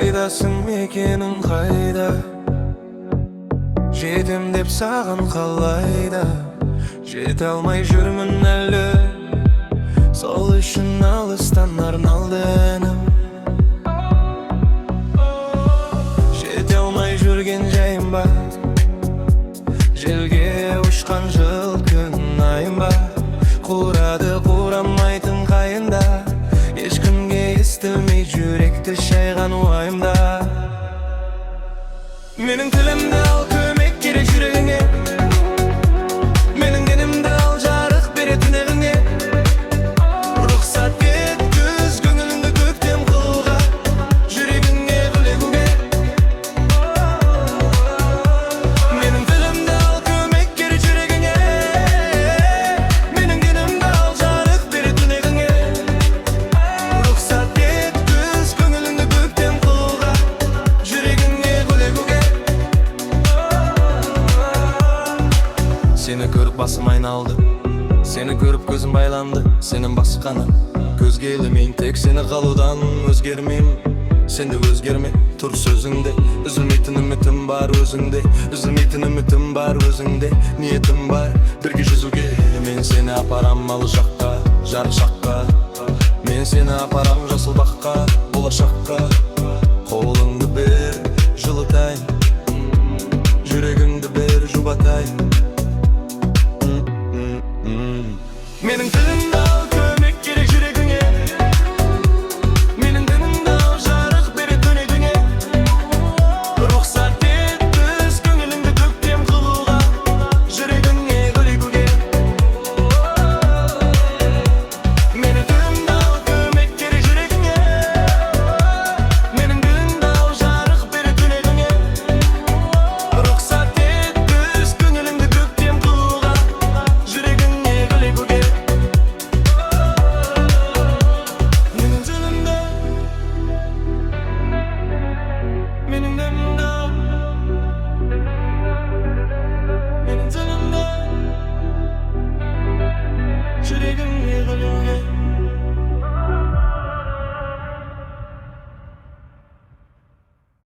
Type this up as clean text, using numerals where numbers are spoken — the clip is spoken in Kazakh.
Қайдасың мекенің қайда, жетем деп саған қалайда, жете алмай жүрмін әлі. Сол үшін алыстан арналды әнім. Жете алмай жүрген жайым ба, желге ұшқан жыл күн айым ба, қурады қурамайтын қайында, ешкімге естілмей жүректі шайған уайымда. Менің тілімді ал, көмек керек жүрегіңе, менің денімді ал, жарық беретін егіңе. Рұқсат еткіз көңіліңді көктем қылға, жүрегіңе гүлегуге. Менің тілімді ал, көмек керек жүрегіңе, менің денімді ал, жарық беретін егіңе. Рұқсат еткіз көңіліңді көктем қылға, жүрегіңе гүлегуге. Сені көріп басым айналды, сені көріп көзім байланды. Сенің басқаны көзге ілмейін, тек сені қалудан өзгермеймін. Сен де өзгерме, тұр сөзіңде, үзілмейтін үмітім бар өзіңде, үзілмейтін үмітім бар өзіңде. Ниетім бар бірге жүзуге, мен сені апарам алыс жаққа, жарық шаққа. Мен сені апарам жасыл баққа, болашаққа. Қолыңды бер, жылытайын, жүрегіңді бер, жұбатайын.